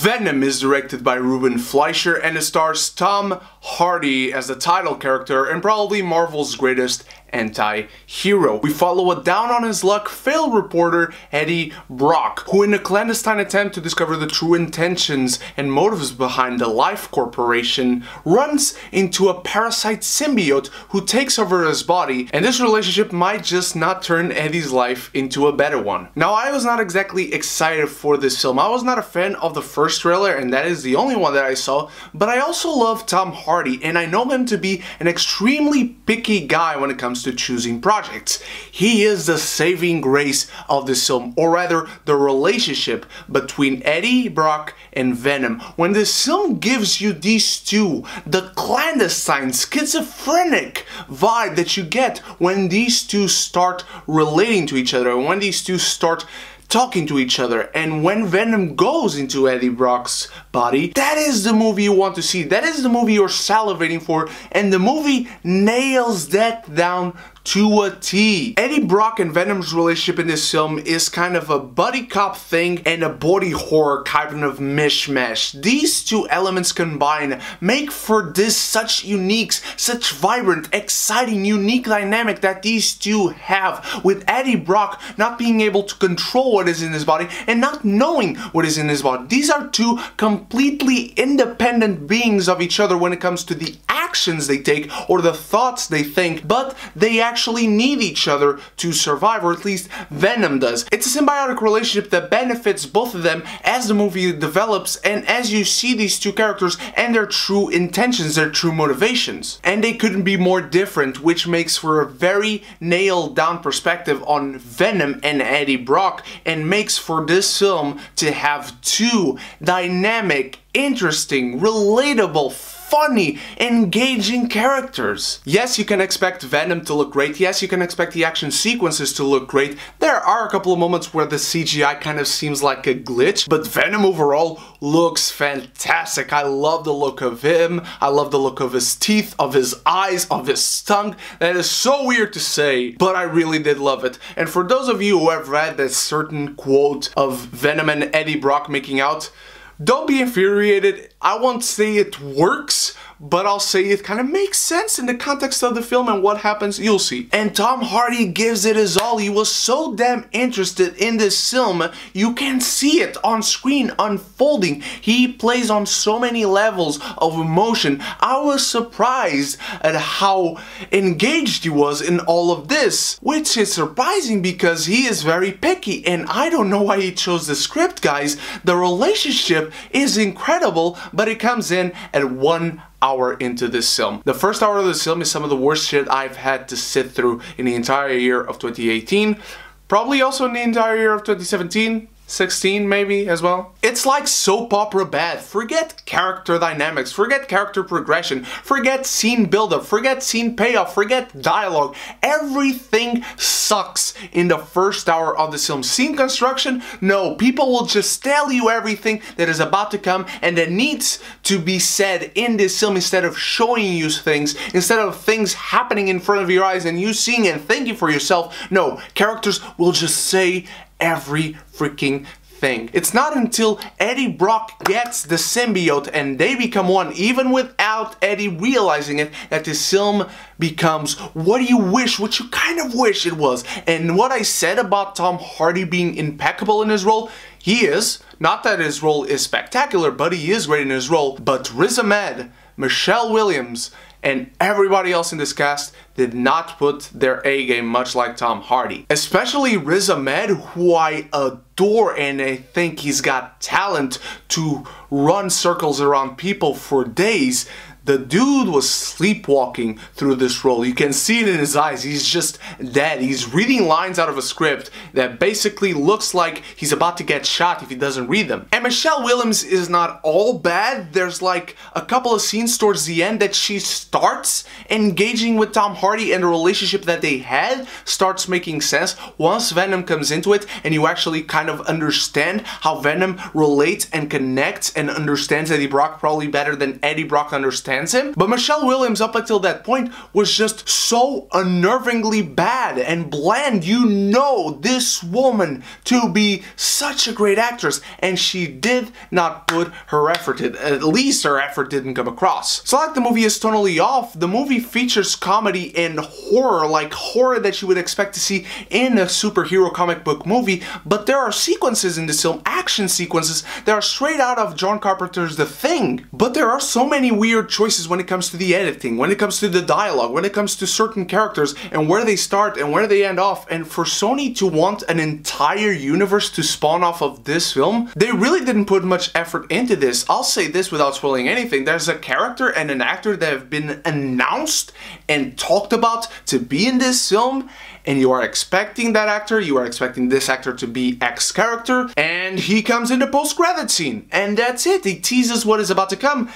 Venom is directed by Ruben Fleischer and it stars Tom Hardy as the title character and probably Marvel's greatest anti-hero. We follow a down-on-his-luck failed reporter, Eddie Brock, who in a clandestine attempt to discover the true intentions and motives behind the Life Corporation, runs into a parasite symbiote who takes over his body, and this relationship might just not turn Eddie's life into a better one. Now, I was not exactly excited for this film. I was not a fan of the first trailer, and that is the only one that I saw, but I also love Tom Hardy, and I know him to be an extremely picky guy when it comes to choosing projects. He is the saving grace of this film, or rather the relationship between Eddie Brock and Venom. When this film gives you these two, the clandestine, schizophrenic vibe that you get when these two start relating to each other, when these two start talking to each other, and when Venom goes into Eddie Brock's body, that is the movie you want to see. That is the movie you're salivating for, and the movie nails that down to a T. Eddie Brock and Venom's relationship in this film is kind of a buddy cop thing and a body horror kind of mishmash. These two elements combined make for this such unique, such vibrant, exciting, unique dynamic that these two have, with Eddie Brock not being able to control what is in his body and not knowing what is in his body. These are two completely independent beings of each other when it comes to the actions they take or the thoughts they think, but they actually need each other to survive, or at least Venom does. It's a symbiotic relationship that benefits both of them as the movie develops and as you see these two characters and their true intentions, their true motivations. And they couldn't be more different, which makes for a very nailed down perspective on Venom and Eddie Brock, and makes for this film to have two dynamic, interesting, relatable, funny, engaging characters. Yes, you can expect Venom to look great. Yes, you can expect the action sequences to look great. There are a couple of moments where the CGI kind of seems like a glitch, but Venom overall looks fantastic. I love the look of him. I love the look of his teeth, of his eyes, of his tongue. That is so weird to say, but I really did love it. And for those of you who have read that certain quote of Venom and Eddie Brock making out, don't be infuriated. I won't say it works, but I'll say it kind of makes sense in the context of the film and what happens, you'll see. And Tom Hardy gives it his all. He was so damn interested in this film, you can see it on screen unfolding. He plays on so many levels of emotion. I was surprised at how engaged he was in all of this, which is surprising because he is very picky, and I don't know why he chose the script, guys. The relationship is incredible, but it comes in at 1 hour into this film. The first hour of this film is some of the worst shit I've had to sit through in the entire year of 2018. Probably also in the entire year of 2017. 16 maybe as well. It's like soap opera bad. Forget character dynamics, forget character progression, forget scene buildup, forget scene payoff, forget dialogue. Everything sucks in the first hour of the film. Scene construction? No, people will just tell you everything that is about to come and that needs to be said in this film instead of showing you things, instead of things happening in front of your eyes and you seeing and thinking for yourself. No, characters will just say every freaking thing. It's not until Eddie Brock gets the symbiote and they become one, even without Eddie realizing it, that this film becomes what you wish, what you kind of wish it was. And what I said about Tom Hardy being impeccable in his role, he is. Not that his role is spectacular, but he is great in his role. But Riz Ahmed, Michelle Williams, and everybody else in this cast did not put their A game, much like Tom Hardy. Especially Riz Ahmed, who I adore, and I think he's got talent to run circles around people for days. The dude was sleepwalking through this role. You can see it in his eyes. He's just dead. He's reading lines out of a script that basically looks like he's about to get shot if he doesn't read them. And Michelle Williams is not all bad. There's like a couple of scenes towards the end that she starts engaging with Tom Hardy, and the relationship that they had starts making sense once Venom comes into it and you actually kind of understand how Venom relates and connects and understands Eddie Brock probably better than Eddie Brock understands understands him. But Michelle Williams up until that point was just so unnervingly bad and bland. You know this woman to be such a great actress, and she did not put her effort in. At least her effort didn't come across. So like the movie is tonally off, the movie features comedy and horror, like horror that you would expect to see in a superhero comic book movie, but there are sequences in this film, action sequences, that are straight out of John Carpenter's The Thing. But there are so many weird choices when it comes to the editing, when it comes to the dialogue, when it comes to certain characters and where they start and where they end off. And for Sony to want an entire universe to spawn off of this film, they really didn't put much effort into this. I'll say this without spoiling anything. There's a character and an actor that have been announced and talked about to be in this film, and you are expecting that actor, you are expecting this actor to be X character, and he comes in the post-credit scene, and that's it. He teases what is about to come.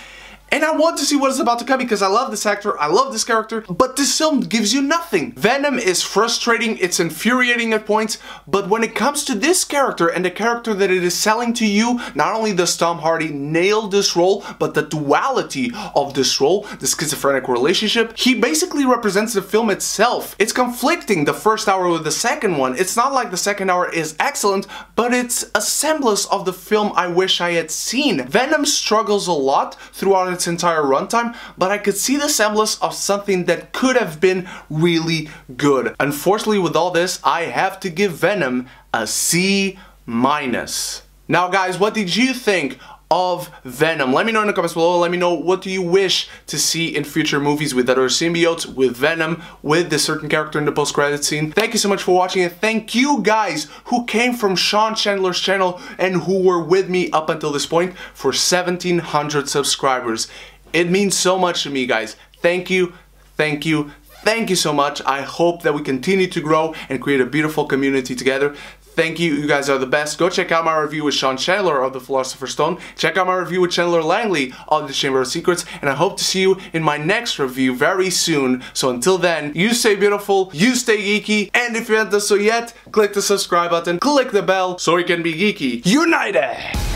And I want to see what is about to come because I love this actor, I love this character, but this film gives you nothing. Venom is frustrating, it's infuriating at points, but when it comes to this character and the character that it is selling to you, not only does Tom Hardy nail this role, but the duality of this role, the schizophrenic relationship, he basically represents the film itself. It's conflicting the first hour with the second one. It's not like the second hour is excellent, but it's a semblance of the film I wish I had seen. Venom struggles a lot throughout its entire runtime, but I could see the semblance of something that could have been really good. Unfortunately, with all this, I have to give Venom a C-. Now guys, what did you think of Venom? Let me know in the comments below. Let me know what do you wish to see in future movies with other symbiotes, with Venom, with this certain character in the post-credit scene. Thank you so much for watching, and thank you guys who came from Sean Chandler's channel and who were with me up until this point for 1,700 subscribers. It means so much to me, guys. Thank you, thank you, thank you so much. I hope that we continue to grow and create a beautiful community together. Thank you, you guys are the best. Go check out my review with Sean Chandler of The Philosopher's Stone. Check out my review with Chandler Langley of The Chamber of Secrets. And I hope to see you in my next review very soon. So until then, you stay beautiful, you stay geeky. And if you haven't done so yet, click the subscribe button, click the bell so you can be geeky united.